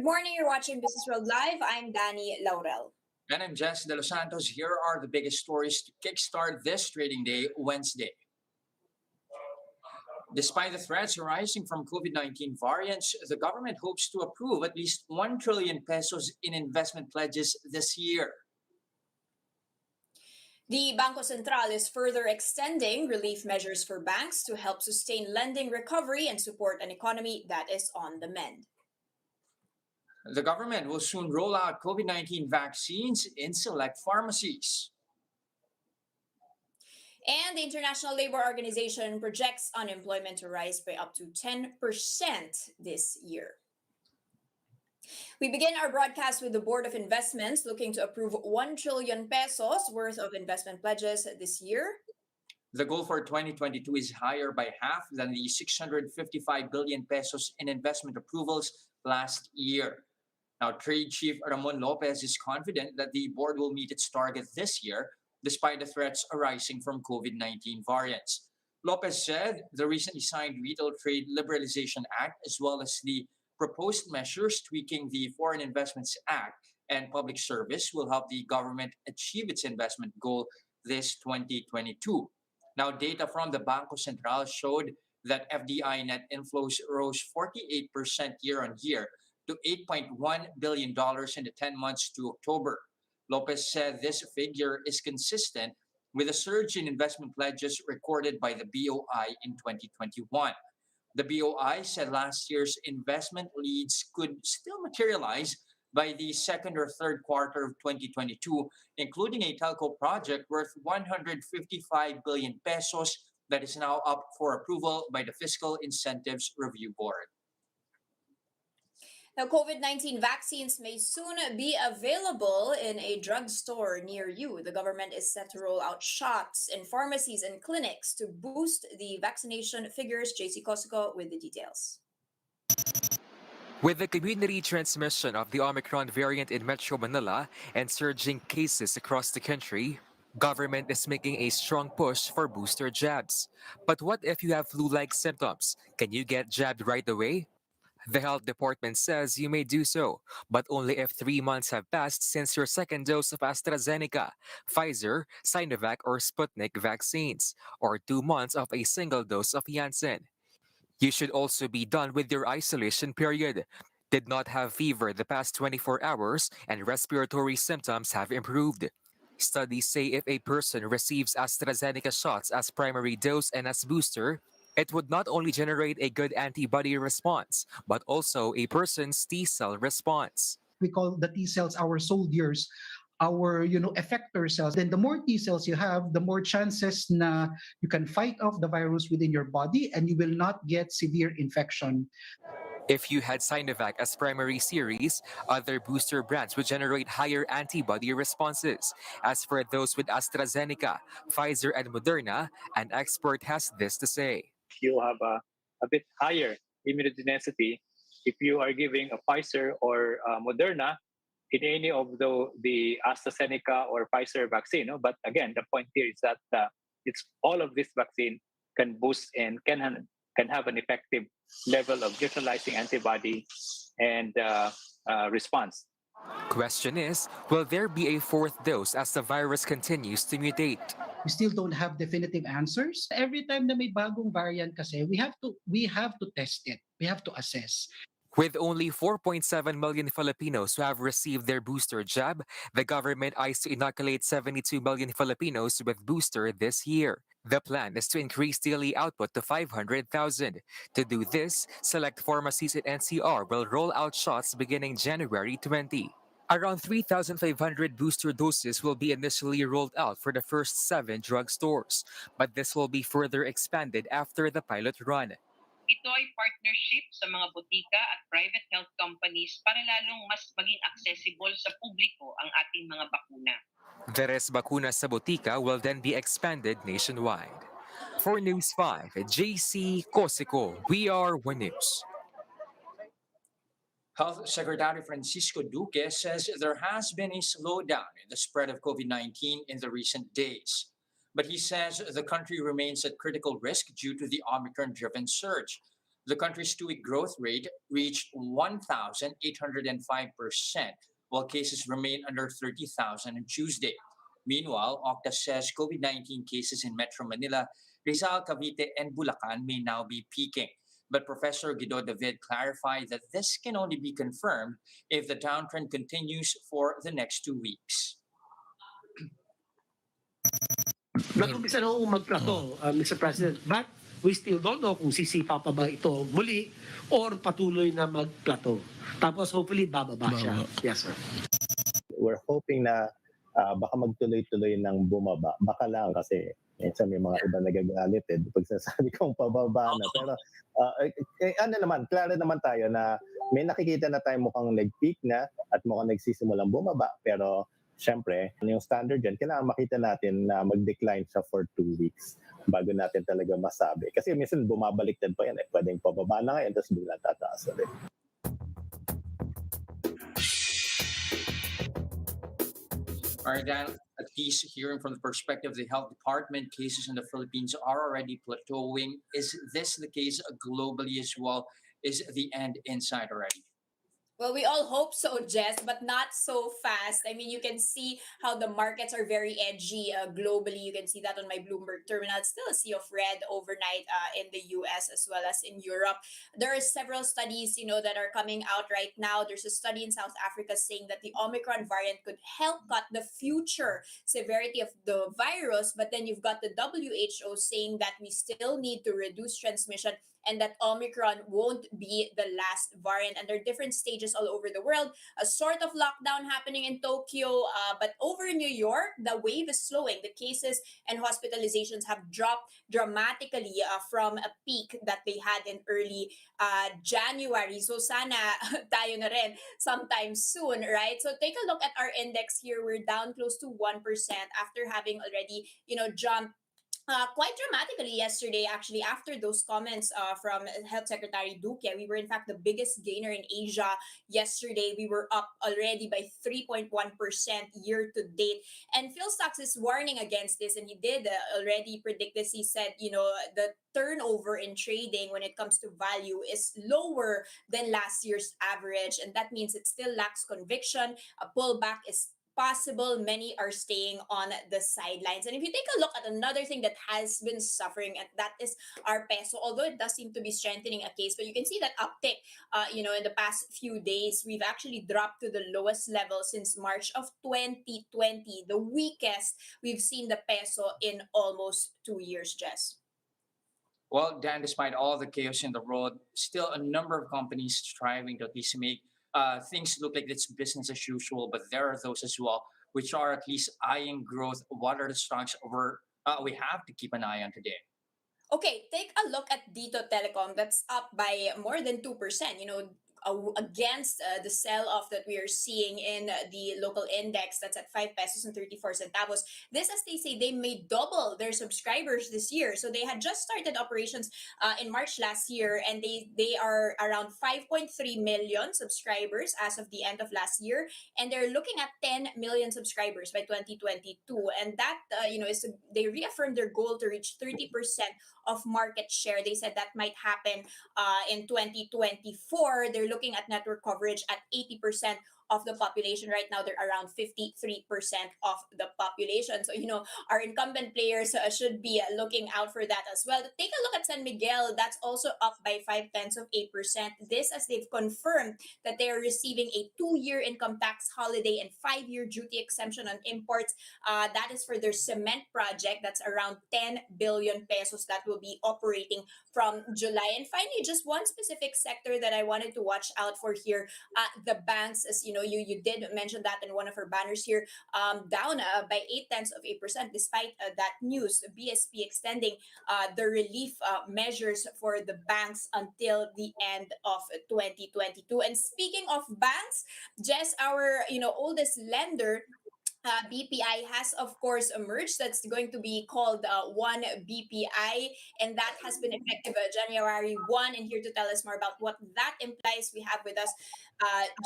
Good morning, you're watching Businessworld Live. I'm Danny Laurel. And I'm Jess De Los Santos. Here are the biggest stories to kickstart this trading day, Wednesday. Despite the threats arising from COVID-19 variants, the government hopes to approve at least 1 trillion pesos in investment pledges this year. The Bangko Sentral is further extending relief measures for banks to help sustain lending recovery and support an economy that is on the mend. The government will soon roll out COVID-19 vaccines in select pharmacies. And the International Labor Organization projects unemployment to rise by up to 10% this year. We begin our broadcast with the Board of Investments looking to approve 1 trillion pesos worth of investment pledges this year. The goal for 2022 is higher by half than the 655 billion pesos in investment approvals last year. Now, Trade Chief Ramon Lopez is confident that the board will meet its target this year, despite the threats arising from COVID-19 variants. Lopez said the recently signed Retail Trade Liberalization Act, as well as the proposed measures tweaking the Foreign Investments Act and Public Service, will help the government achieve its investment goal this 2022. Now, data from the Bangko Sentral showed that FDI net inflows rose 48% year on year to $8.1 billion in the 10 months to October. Lopez said this figure is consistent with a surge in investment pledges recorded by the BOI in 2021. The BOI said last year's investment leads could still materialize by the second or third quarter of 2022, including a telco project worth 155 billion pesos that is now up for approval by the Fiscal Incentives Review Board. Now, COVID-19 vaccines may soon be available in a drugstore near you. The government is set to roll out shots in pharmacies and clinics to boost the vaccination figures. JC Cosico with the details. With the community transmission of the Omicron variant in Metro Manila and surging cases across the country, government is making a strong push for booster jabs. But what if you have flu-like symptoms? Can you get jabbed right away? The health department says you may do so, but only if 3 months have passed since your second dose of AstraZeneca, Pfizer, Sinovac, or Sputnik vaccines, or 2 months of a single dose of Janssen. You should also be done with your isolation period, did not have fever the past 24 hours, and respiratory symptoms have improved. Studies say if a person receives AstraZeneca shots as primary dose and as booster, it would not only generate a good antibody response, but also a person's T-cell response. We call the T cells our soldiers, our effector cells. Then the more T cells you have, the more chances na you can fight off the virus within your body and you will not get severe infection. If you had Sinovac as primary series, other booster brands would generate higher antibody responses. As for those with AstraZeneca, Pfizer, and Moderna, an expert has this to say. You have a bit higher immunogenicity if you are giving a Pfizer or Moderna in any of the AstraZeneca or Pfizer vaccine. No? But again, the point here is that it's all of this vaccine can boost and can have an effective level of neutralizing antibody and response. Question is, will there be a fourth dose as the virus continues to mutate? We still don't have definitive answers. Every time na may bagong variant kasi, we have to test it. We have to assess. With only 4.7 million Filipinos who have received their booster jab, the government eyes to inoculate 72 million Filipinos with booster this year. The plan is to increase daily output to 500,000. To do this, select pharmacies in NCR will roll out shots beginning January 20. Around 3,500 booster doses will be initially rolled out for the first 7 drugstores, but this will be further expanded after the pilot run. Ito ay partnership sa mga botika at private health companies para lalong mas maging accessible sa publiko ang ating mga bakuna. The Res Bakuna sa Botica will then be expanded nationwide. For News 5, JC Cosico, we are One News. Health Secretary Francisco Duque says there has been a slowdown in the spread of COVID-19 in the recent days. But he says the country remains at critical risk due to the Omicron-driven surge. The country's 2 week growth rate reached 1,805%, while cases remain under 30,000 on Tuesday. Meanwhile, Octa says COVID-19 cases in Metro Manila, Rizal, Cavite, and Bulacan may now be peaking. But Professor Guido David clarified that this can only be confirmed if the downtrend continues for the next 2 weeks. Nag-umpisa na ho mag-plateau, Mr. President. But we still don't know kung sisipa pa ba ito muli or patuloy na mag-plateau. Tapos hopefully bababa siya. Yes, sir. We're hoping na baka magtuloy-tuloy ng bumaba. Baka lang kasi minsan may mga iba nagagalit pag sinasabi kong pababa na. Pero ano naman, klaro naman tayo na may nakikita na tayo mukhang nag-peak na at mukhang nagsisimulang bumaba. Pero syempre, yung standard dyan, kailangan makita natin na mag-decline siya for 2 weeks bago natin talaga masabi. Kasi minsan bumabaliktad pa yan. Pwedeng pababa na ngayon, tapos biglang tataas ulit. All right, Dan, at least hearing from the perspective of the health department, cases in the Philippines are already plateauing. Is this the case globally as well? Is the end in sight already? Well, we all hope so, Jess, but not so fast. I mean, you can see how the markets are very edgy globally. You can see that on my Bloomberg terminal. It's still a sea of red overnight in the US as well as in Europe. There are several studies, that are coming out right now. There's a study in South Africa saying that the Omicron variant could help cut the future severity of the virus. But then you've got the WHO saying that we still need to reduce transmission and that Omicron won't be the last variant. And there are different stages all over the world. A sort of lockdown happening in Tokyo, but over in New York, the wave is slowing. The cases and hospitalizations have dropped dramatically from a peak that they had in early January. So sana tayo na rin sometime soon, right? So take a look at our index here. We're down close to 1% after having already, jumped quite dramatically yesterday, actually, after those comments from Health Secretary Duque. We were, in fact, the biggest gainer in Asia yesterday. We were up already by 3.1% year to date. And Phil Stocks is warning against this, and he did already predict this. He said, the turnover in trading when it comes to value is lower than last year's average. And that means it still lacks conviction. A pullback is possible. Many are staying on the sidelines. And if you take a look at another thing that has been suffering, and that is our peso, although it does seem to be strengthening a case, but you can see that uptick, in the past few days. We've actually dropped to the lowest level since March of 2020, the weakest we've seen the peso in almost 2 years, Jess. Well, Dan, despite all the chaos in the world, still a number of companies striving to at least make things look like it's business as usual. But there are those as well which are at least eyeing growth. What are the stocks we have to keep an eye on today? Okay, take a look at Dito Telecom. That's up by more than 2%. Against the sell-off that we are seeing in the local index, that's at 5 pesos and 34 centavos. This, as they say, they may double their subscribers this year. So they had just started operations in March last year, and they are around 5.3 million subscribers as of the end of last year, and they're looking at 10 million subscribers by 2022. And that they reaffirmed their goal to reach 30% of market share. They said that might happen in 2024. They're looking at network coverage at 80% of the population. Right now, they're around 53% of the population. So, our incumbent players should be looking out for that as well. Take a look at San Miguel. That's also up by 0.5%. This, as they've confirmed that they are receiving a 2-year income tax holiday and 5-year duty exemption on imports. That is for their cement project. That's around 10 billion pesos that will be operating from July. And finally, just one specific sector that I wanted to watch out for here, the banks. As you did mention that in one of our banners here, down by 0.8%. Despite that news, BSP extending the relief measures for the banks until the end of 2022. And speaking of banks, Jess, our oldest lender, BPI has, of course, emerged. That's going to be called One BPI, and that has been effective January 1. And here to tell us more about what that implies, we have with us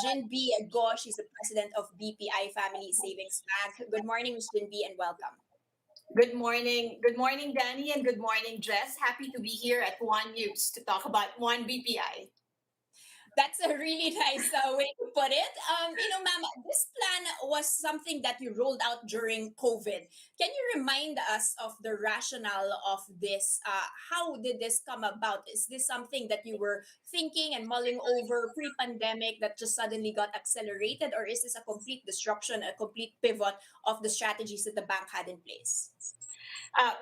Jin B. Go. She's the president of BPI Family Savings Bank. Good morning, Ms. Jin B., and welcome. Good morning, Danny, and good morning, Jess. Happy to be here at One News to talk about One BPI. That's a really nice way to put it. Ma'am, this plan was something that you rolled out during COVID. Can you remind us of the rationale of this? How did this come about? Is this something that you were thinking and mulling over pre-pandemic that just suddenly got accelerated, or is this a complete disruption, a complete pivot of the strategies that the bank had in place?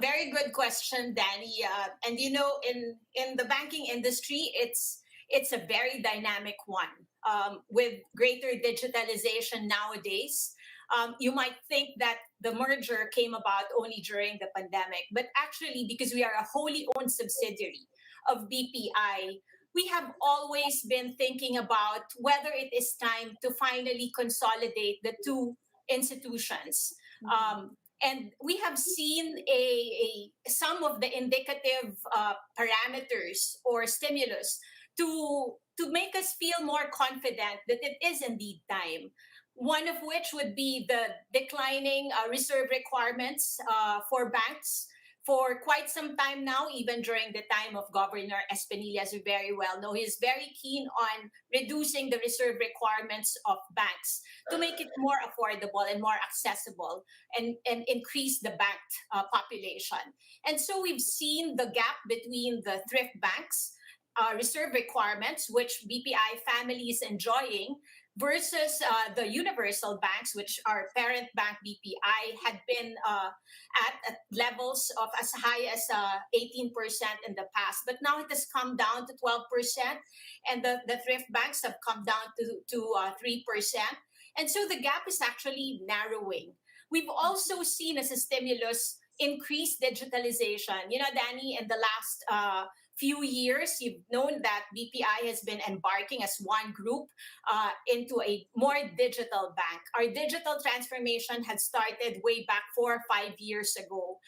Very good question, Danny. And in the banking industry, it's a very dynamic one. With greater digitalization nowadays, you might think that the merger came about only during the pandemic, but actually, because we are a wholly owned subsidiary of BPI, we have always been thinking about whether it is time to finally consolidate the two institutions. And we have seen some of the indicative parameters or stimulus to make us feel more confident that it is indeed time. One of which would be the declining reserve requirements for banks for quite some time now, even during the time of Governor Espinilla, as we very well know. He is very keen on reducing the reserve requirements of banks to make it more affordable and more accessible and increase the banked population. And so we've seen the gap between the thrift banks reserve requirements, which BPI family is enjoying, versus the universal banks, which our parent bank BPI had been at levels of as high as 18% in the past. But now it has come down to 12%, and the thrift banks have come down to 3%. And so the gap is actually narrowing. We've also seen as a stimulus increased digitalization. You know, Danny, in the last few years, you've known that BPI has been embarking as one group into a more digital bank. Our digital transformation had started way back 4 or 5 years ago.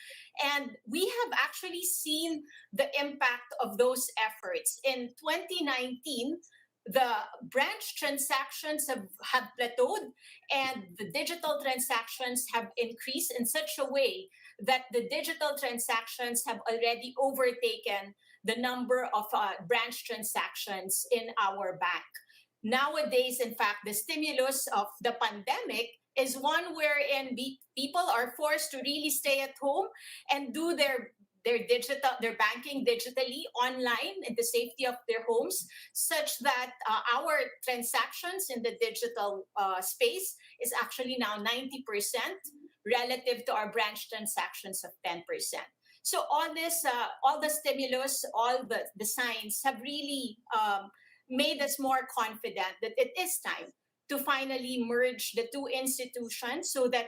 And we have actually seen the impact of those efforts. In 2019, the branch transactions have plateaued and the digital transactions have increased in such a way that the digital transactions have already overtaken the number of branch transactions in our bank. Nowadays, in fact, the stimulus of the pandemic is one wherein people are forced to really stay at home and do their banking digitally online in the safety of their homes, such that our transactions in the digital space is actually now 90% relative to our branch transactions of 10%. So all this, all the stimulus, all the signs have really made us more confident that it is time to finally merge the two institutions so that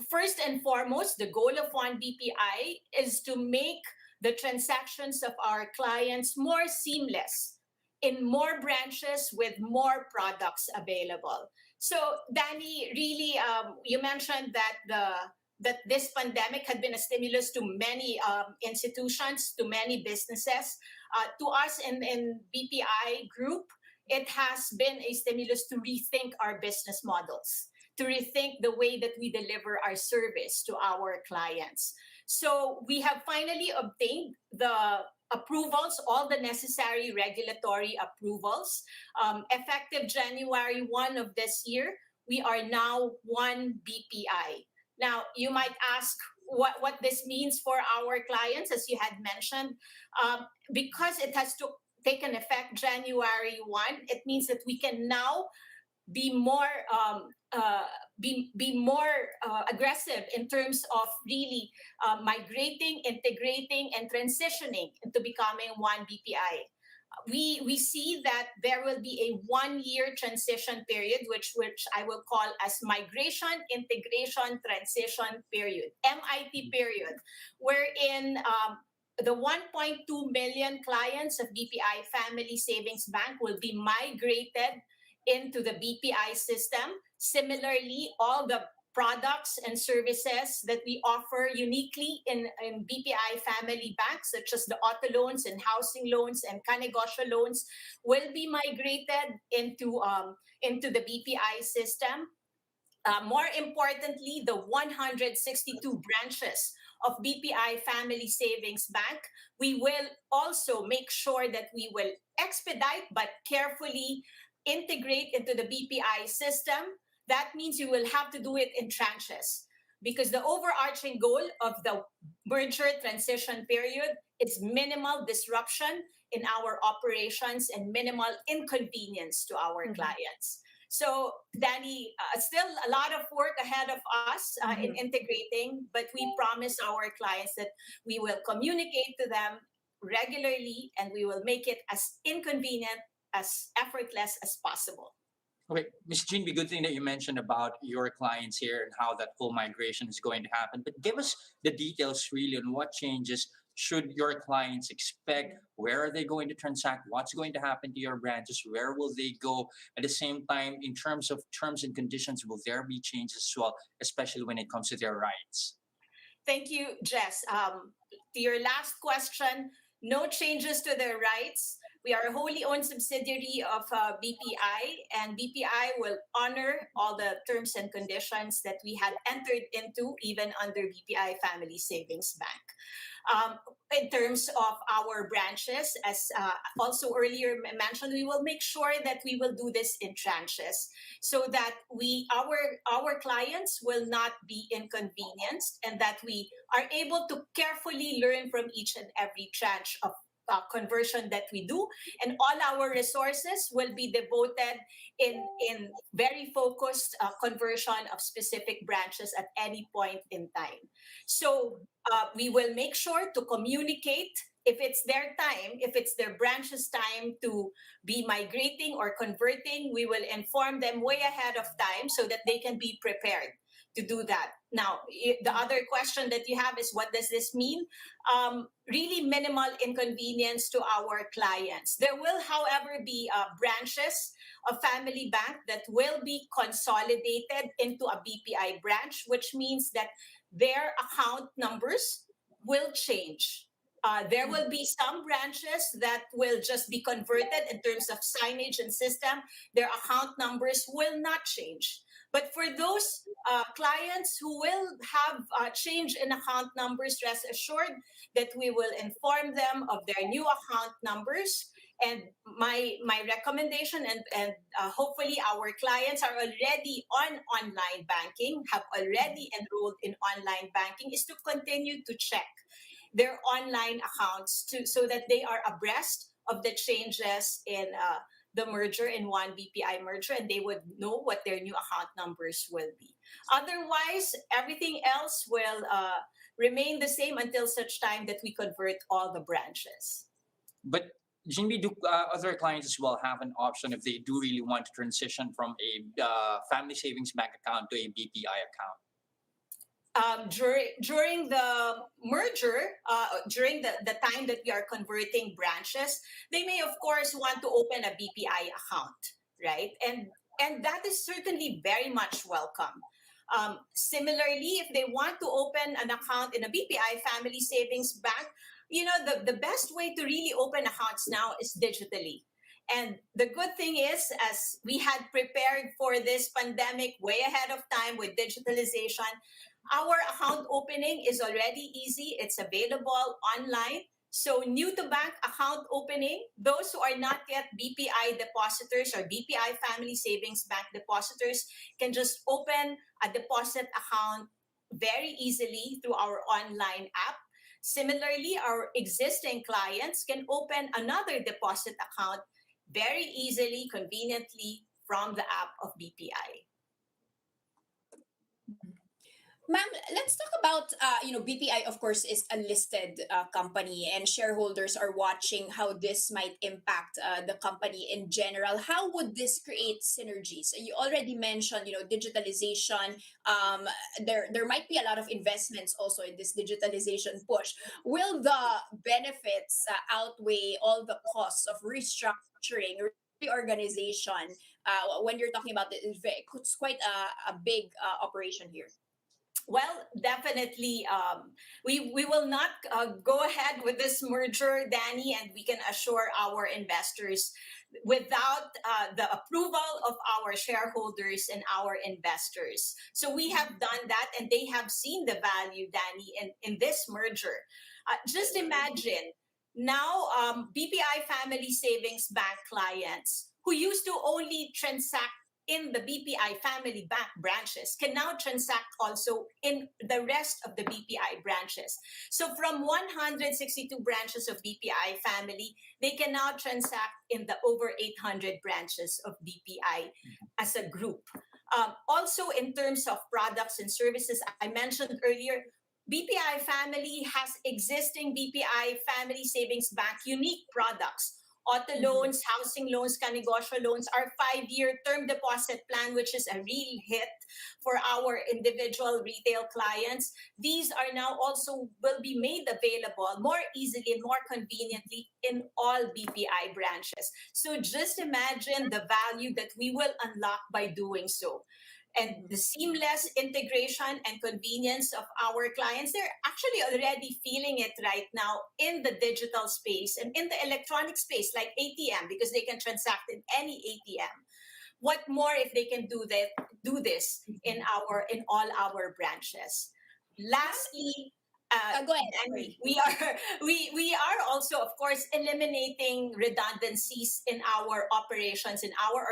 first and foremost, the goal of One BPI is to make the transactions of our clients more seamless in more branches with more products available. So, Danny, really, you mentioned that this pandemic had been a stimulus to many institutions, to many businesses. To us in BPI Group, it has been a stimulus to rethink our business models, to rethink the way that we deliver our service to our clients. So we have finally obtained the approvals, all the necessary regulatory approvals. Effective January 1 of this year, we are now One BPI. Now, you might ask what this means for our clients, as you had mentioned. Because it has taken effect January 1, it means that we can now be more aggressive in terms of really migrating, integrating, and transitioning into becoming One BPI. We see that there will be a 1-year transition period, which I will call as migration, integration, transition period, MIT period, wherein the 1.2 million clients of BPI Family Savings Bank will be migrated into the BPI system. Similarly, all the products and services that we offer uniquely in BPI Family Banks, such as the auto loans and housing loans and kanegosyo loans, will be migrated into the BPI system. more importantly, the 162 branches of BPI Family Savings Bank, we will also make sure that we will expedite but carefully integrate into the BPI system. That means you will have to do it in tranches because the overarching goal of the merger transition period is minimal disruption in our operations and minimal inconvenience to our clients. So, Danny, still a lot of work ahead of us in integrating, but we promise our clients that we will communicate to them regularly and we will make it as inconvenient, as effortless as possible. Okay, Ms. Jean, the good thing that you mentioned about your clients here and how that full migration is going to happen. But give us the details really on what changes should your clients expect? Where are they going to transact? What's going to happen to your branches? Where will they go? At the same time, in terms of terms and conditions, will there be changes as well, especially when it comes to their rights? Thank you, Jess. To your last question, no changes to their rights. We are a wholly owned subsidiary of BPI, and BPI will honor all the terms and conditions that we had entered into, even under BPI Family Savings Bank. In terms of our branches, as also earlier mentioned, we will make sure that we will do this in tranches so that our clients will not be inconvenienced and that we are able to carefully learn from each and every tranche of conversion that we do, and all our resources will be devoted in very focused conversion of specific branches at any point in time. So we will make sure to communicate if it's their time, if it's their branch's time to be migrating or converting. We will inform them way ahead of time so that they can be prepared to do that. Now, the other question that you have is, what does this mean? Really minimal inconvenience to our clients. There will, however, be branches of Family Bank that will be consolidated into a BPI branch, which means that their account numbers will change. There will be some branches that will just be converted in terms of signage and system. Their account numbers will not change. But for those clients who will have a change in account numbers, rest assured that we will inform them of their new account numbers. And my recommendation, and hopefully our clients are already on online banking, have already enrolled in online banking, is to continue to check their online accounts so that they are abreast of the changes in the merger, in One BPI merger, and they would know what their new account numbers will be. Otherwise, everything else will remain the same until such time that we convert all the branches. But Jinbi, do other clients as well have an option if they do really want to transition from a family savings bank account to a BPI account? During the merger, during the time that we are converting branches, they may of course want to open a BPI account, right? And that is certainly very much welcome. Similarly, if they want to open an account in a BPI Family Savings Bank, the best way to really open accounts now is digitally. And the good thing is, as we had prepared for this pandemic way ahead of time with digitalization, our account opening is already easy. It's available online. So new to bank account opening, those who are not yet BPI depositors or BPI Family Savings Bank depositors can just open a deposit account very easily through our online app. Similarly, our existing clients can open another deposit account very easily, conveniently from the app of BPI. Ma'am, let's talk about, BPI, of course, is a listed company, and shareholders are watching how this might impact the company in general. How would this create synergies? You already mentioned, digitalization. There might be a lot of investments also in this digitalization push. Will the benefits outweigh all the costs of restructuring, reorganization? When you're talking about it's quite a big operation here. Well, definitely. We will not go ahead with this merger, Danny, and we can assure our investors without the approval of our shareholders and our investors. So we have done that, and they have seen the value, Danny, in this merger. Just imagine now, BPI Family Savings Bank clients who used to only transact in the BPI Family Bank branches can now transact also in the rest of the BPI branches. So from 162 branches of BPI Family, they can now transact in the over 800 branches of BPI as a group. Also, in terms of products and services, I mentioned earlier, BPI Family has existing BPI Family Savings Bank unique products. Auto loans, housing loans, kanegosyo loans, our 5-year term deposit plan, which is a real hit for our individual retail clients. These are now also will be made available more easily and more conveniently in all BPI branches. So just imagine the value that we will unlock by doing so. And the seamless integration and convenience of our clients, they're actually already feeling it right now in the digital space and in the electronic space, like ATM, because they can transact in any ATM. What more if they can do this in all our branches? Lastly, Go ahead. and we are also, of course, eliminating redundancies in our operations, in our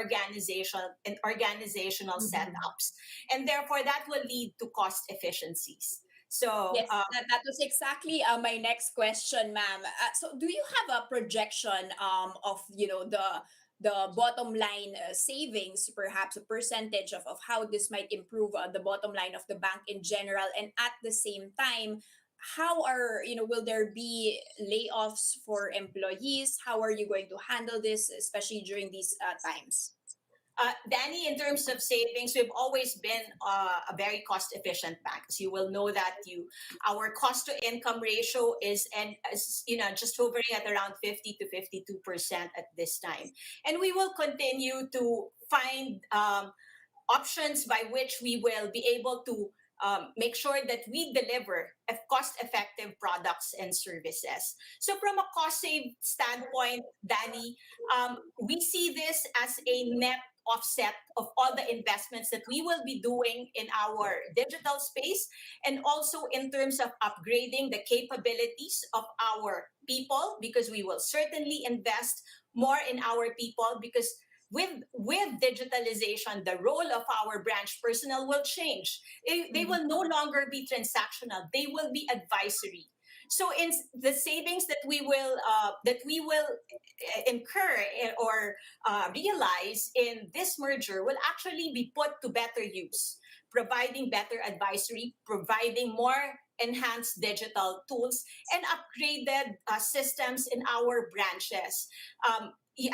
organizational setups, and therefore that will lead to cost efficiencies. So Yes, that was exactly my next question, ma'am. So, do you have a projection of the bottom line savings, perhaps a percentage of how this might improve the bottom line of the bank in general, and at the same time, how are will there be layoffs for employees? How are you going to handle this, especially during these times? Danny, in terms of savings, we've always been a very cost-efficient bank. So you will know that our cost-to-income ratio is just hovering at around 50 to 52% at this time, and we will continue to find options by which we will be able to make sure that we deliver cost-effective products and services. So from a cost-save standpoint, Danny, we see this as a net offset of all the investments that we will be doing in our digital space, and also in terms of upgrading the capabilities of our people, because we will certainly invest more in our people, because with digitalization, the role of our branch personnel will change. They will no longer be transactional. They will be advisory. So in the savings that we will incur or realize in this merger will actually be put to better use, providing better advisory, providing more enhanced digital tools, and upgraded systems in our branches.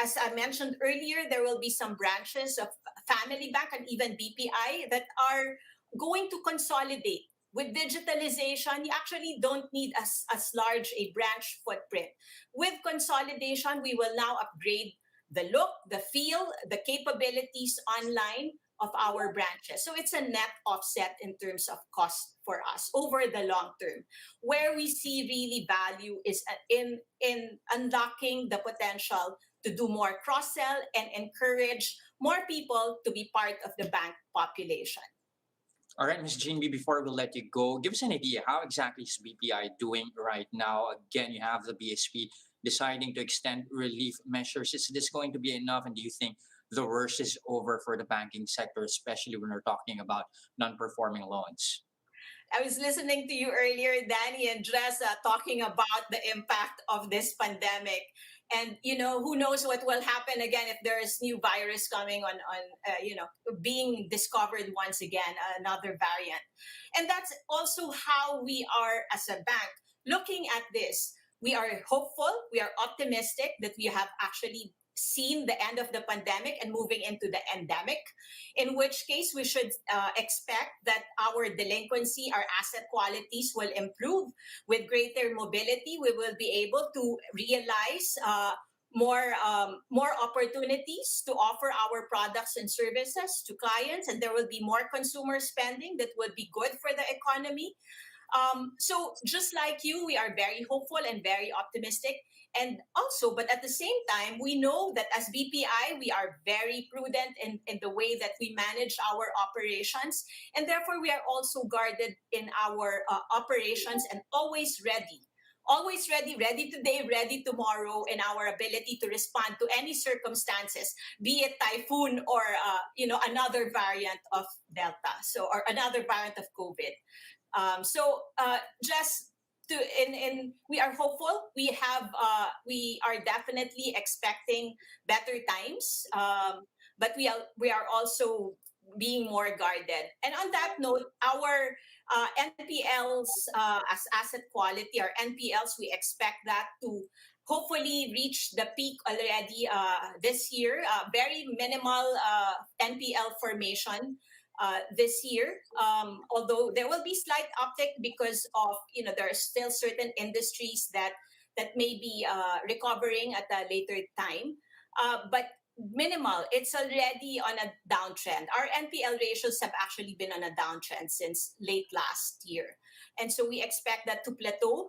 As I mentioned earlier, there will be some branches of Family Bank and even BPI that are going to consolidate. With digitalization, you actually don't need as large a branch footprint. With consolidation, we will now upgrade the look, the feel, the capabilities online of our branches. So it's a net offset in terms of cost for us over the long term. Where we see really value is in unlocking the potential to do more cross-sell and encourage more people to be part of the bank population. All right, Ms. Jean B, before we let you go, give us an idea how exactly is BPI doing right now? Again, you have the BSP deciding to extend relief measures. Is this going to be enough? And do you think the worst is over for the banking sector, especially when we're talking about non-performing loans? I was listening to you earlier, Danny and Jess, talking about the impact of this pandemic. And, who knows what will happen again if there is new virus coming on being discovered once again, another variant. And that's also how we are as a bank looking at this. We are hopeful, we are optimistic that we have actually seen the end of the pandemic and moving into the endemic, in which case we should expect that our delinquency, our asset qualities will improve. With greater mobility, we will be able to realize more opportunities to offer our products and services to clients, and there will be more consumer spending that will be good for the economy. So just like you, we are very hopeful and very optimistic. And also, but at the same time, we know that as BPI, we are very prudent in the way that we manage our operations. And therefore, we are also guarded in our operations and always ready. Always ready, ready today, ready tomorrow, in our ability to respond to any circumstances, be it typhoon or another variant of Delta, or another variant of COVID. Just to in we are hopeful. We are definitely expecting better times, but we are also being more guarded. And on that note, our NPLs, as asset quality, our NPLs, we expect that to hopefully reach the peak already this year. Very minimal NPL formation this year. Although there will be slight uptick because of there are still certain industries that may be recovering at a later time, but minimal. It's already on a downtrend. Our NPL ratios have actually been on a downtrend since late last year. And so we expect that to plateau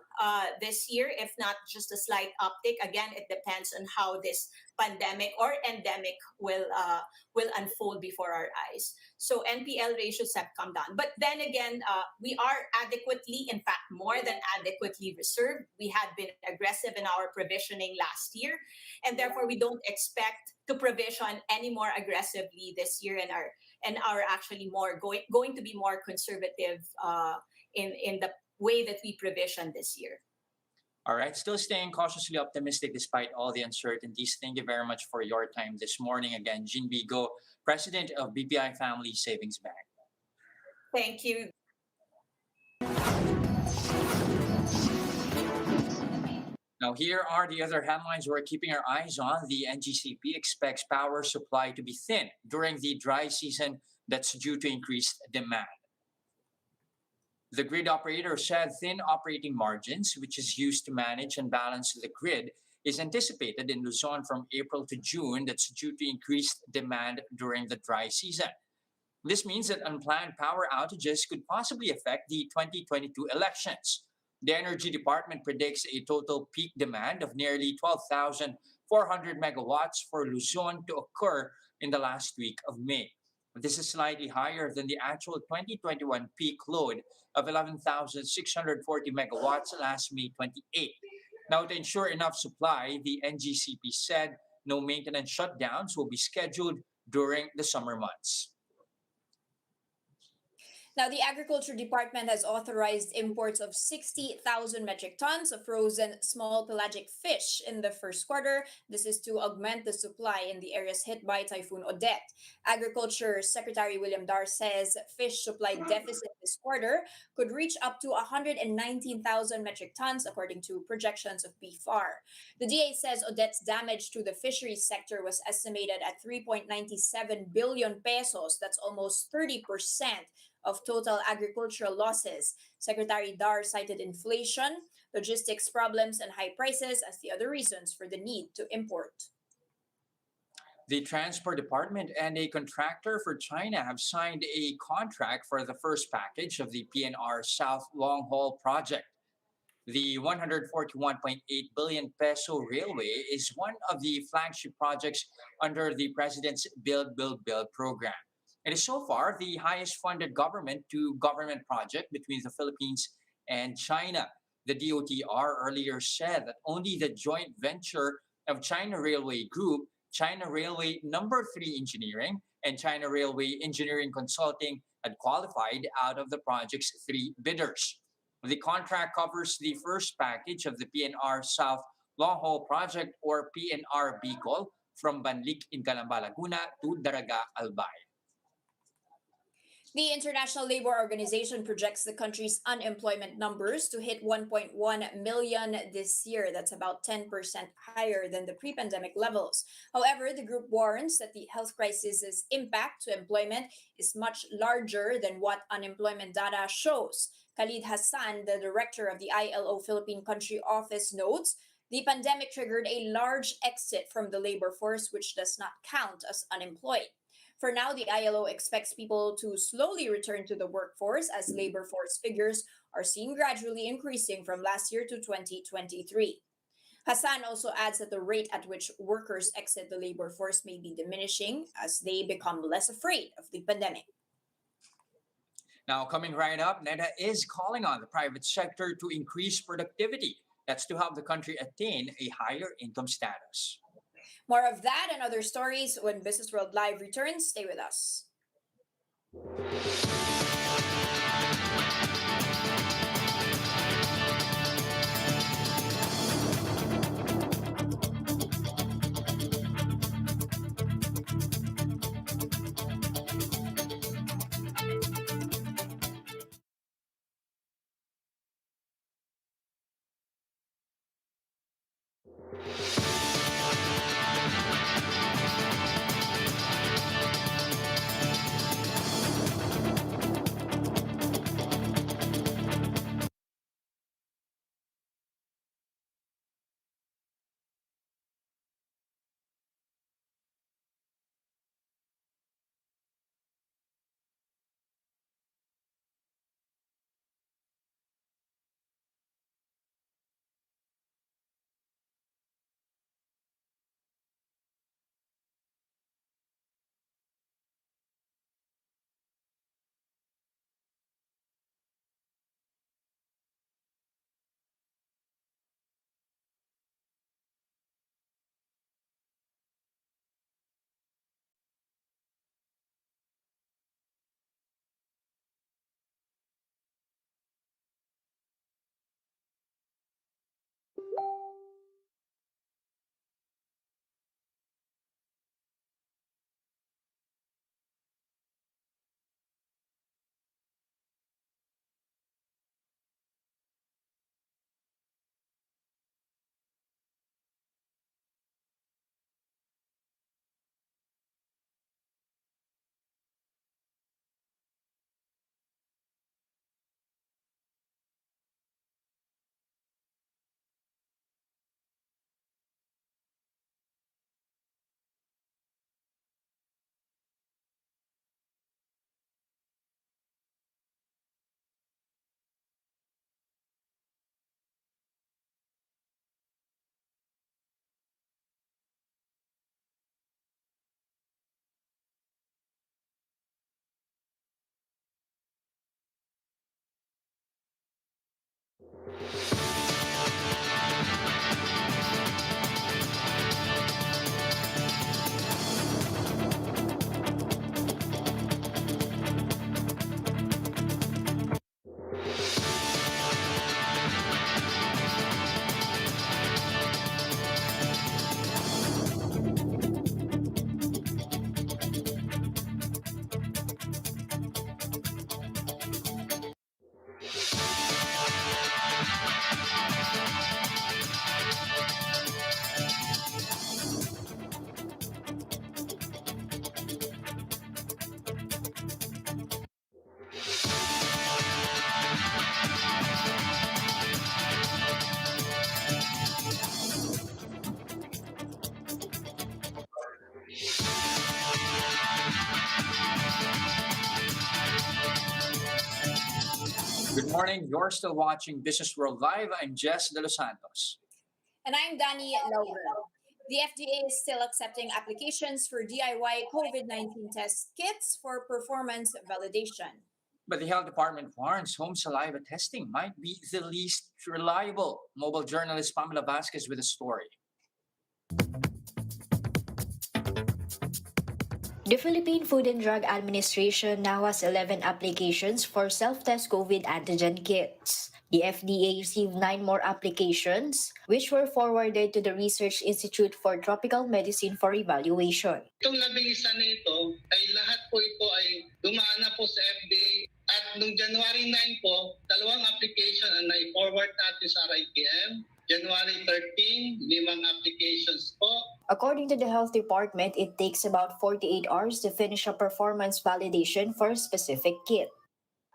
this year, if not just a slight uptick. Again, it depends on how this pandemic or endemic will unfold before our eyes. So NPL ratios have come down. But then again, we are adequately, in fact, more than adequately reserved. We had been aggressive in our provisioning last year, and therefore we don't expect to provision any more aggressively this year, and are actually going to be more conservative in the way that we provision this year. All right, still staying cautiously optimistic despite all the uncertainties. Thank you very much for your time this morning. Again, Jean Bigo, President of BPI Family Savings Bank. Thank you. Now, here are the other headlines we're keeping our eyes on. The NGCP expects power supply to be thin during the dry season that's due to increased demand. The grid operator said thin operating margins, which is used to manage and balance the grid, is anticipated in Luzon from April to June. That's due to increased demand during the dry season. This means that unplanned power outages could possibly affect the 2022 elections. The Energy Department predicts a total peak demand of nearly 12,400 megawatts for Luzon to occur in the last week of May. This is slightly higher than the actual 2021 peak load of 11,640 megawatts last May 28. Now, to ensure enough supply, the NGCP said no maintenance shutdowns will be scheduled during the summer months. Now, the Agriculture Department has authorized imports of 60,000 metric tons of frozen small pelagic fish in the first quarter. This is to augment the supply in the areas hit by Typhoon Odette. Agriculture Secretary William Dar says fish supply deficit this quarter could reach up to 119,000 metric tons, according to projections of BFAR. The DA says Odette's damage to the fisheries sector was estimated at 3.97 billion pesos. That's almost 30% of total agricultural losses. Secretary Dar cited inflation, logistics problems, and high prices as the other reasons for the need to import. The Transport Department and a contractor for China have signed a contract for the first package of the PNR South Long Haul project. The 141.8 billion peso railway is one of the flagship projects under the President's Build program. It is so far the highest funded government-to-government project between the Philippines and China. The DOTR earlier said that only the joint venture of China Railway Group, China Railway Number 3 Engineering, and China Railway Engineering Consulting had qualified out of the project's 3 bidders. The contract covers the first package of the PNR South Long Haul Project, or PNR Bicol, from Banlic in Calamba, Laguna to Daraga, Albay. The International Labor Organization projects the country's unemployment numbers to hit 1.1 million this year. That's about 10% higher than the pre-pandemic levels. However, the group warns that the health crisis's impact to employment is much larger than what unemployment data shows. Khalid Hassan, the director of the ILO Philippine Country Office, notes the pandemic triggered a large exit from the labor force, which does not count as unemployed. For now, the ILO expects people to slowly return to the workforce as labor force figures are seen gradually increasing from last year to 2023. Hassan also adds that the rate at which workers exit the labor force may be diminishing as they become less afraid of the pandemic. Now, coming right up, NEDA is calling on the private sector to increase productivity. That's to help the country attain a higher income status. More of that and other stories when Business World Live returns. Stay with us. Good morning. You're still watching Business World Live. I'm Jess De Los Santos. And I'm Dani Laurel. The FDA is still accepting applications for DIY COVID 19 test kits for performance validation. But the health department warns home saliva testing might be the least reliable. Mobile journalist Pamela Vasquez with a story. The Philippine Food and Drug Administration now has 11 applications for self-test COVID antigen kits. The FDA received 9 more applications, which were forwarded to the Research Institute for Tropical Medicine for evaluation. Itong 11 na ito ay lahat po ito ay dumaan na po sa FDA at noong January 9 po, 2 application ang na-forward natin sa RITM. January 13, 5 applications po. According to the health department, it takes about 48 hours to finish a performance validation for a specific kit.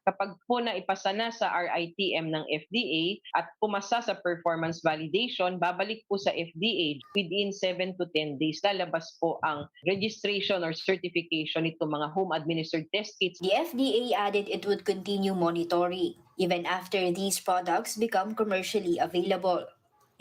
Kapag po na ipasa na sa RITM ng FDA at pumasa sa performance validation, babalik po sa FDA within 7 to 10 days. Lalabas po ang registration or certification nito mga home-administered test kits. The FDA added it would continue monitoring even after these products become commercially available.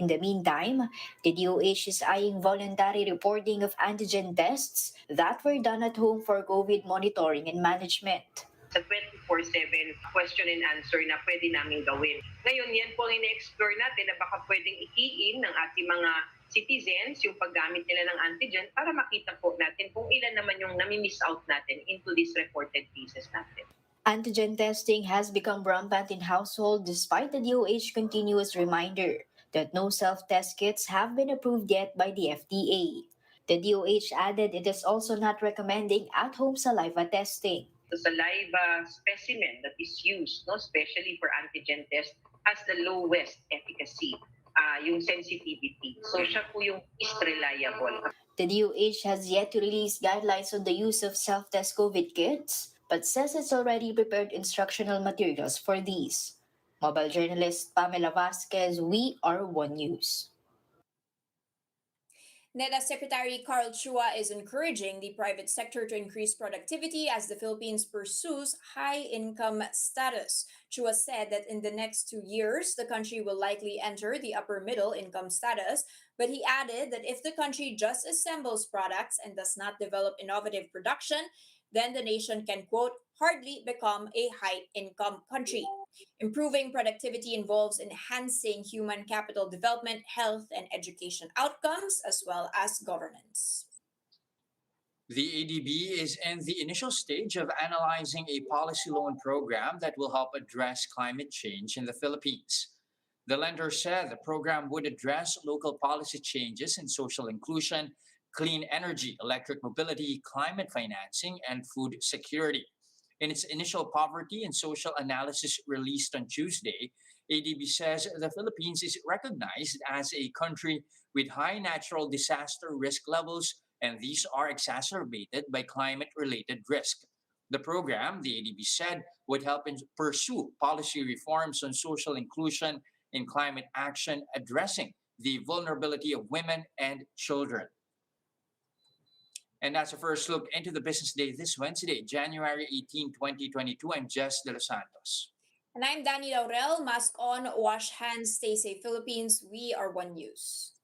In the meantime, the DOH is eyeing voluntary reporting of antigen tests that were done at home for COVID monitoring and management. Sa 24/7 question and answer na pwede namin gawin. Ngayon, yan po ang ina-explore natin na baka pwedeng i-key in ng ating mga citizens yung paggamit nila ng antigen para makita po natin kung ilan naman yung nami-miss out natin into these reported cases natin. Antigen testing has become rampant in households despite the DOH continuous reminder that no self-test kits have been approved yet by the FDA. The DOH added it is also not recommending at-home saliva testing. The saliva specimen that is used, no, especially for antigen test, has the lowest efficacy, yung sensitivity. So siya po yung least reliable. The DOH has yet to release guidelines on the use of self-test COVID kits, but says it's already prepared instructional materials for these. Mobile journalist Pamela Vasquez, We Are One News. NEDA Secretary Carl Chua is encouraging the private sector to increase productivity as the Philippines pursues high-income status. Chua said that in the next 2 years, the country will likely enter the upper middle income status, but he added that if the country just assembles products and does not develop innovative production, then the nation can, quote, hardly become a high-income country. Improving productivity involves enhancing human capital development, health, and education outcomes, as well as governance. The ADB is in the initial stage of analyzing a policy loan program that will help address climate change in the Philippines. The lender said the program would address local policy changes in social inclusion, clean energy, electric mobility, climate financing, and food security. In its initial poverty and social analysis released on Tuesday, ADB says the Philippines is recognized as a country with high natural disaster risk levels, and these are exacerbated by climate-related risk. The program, the ADB said, would help pursue policy reforms on social inclusion and climate action, addressing the vulnerability of women and children. And that's a first look into the business day this Wednesday, January 18, 2022. I'm Jess De Los Santos. And I'm Danny Laurel. Mask on, wash hands, stay safe, Philippines. We are One News.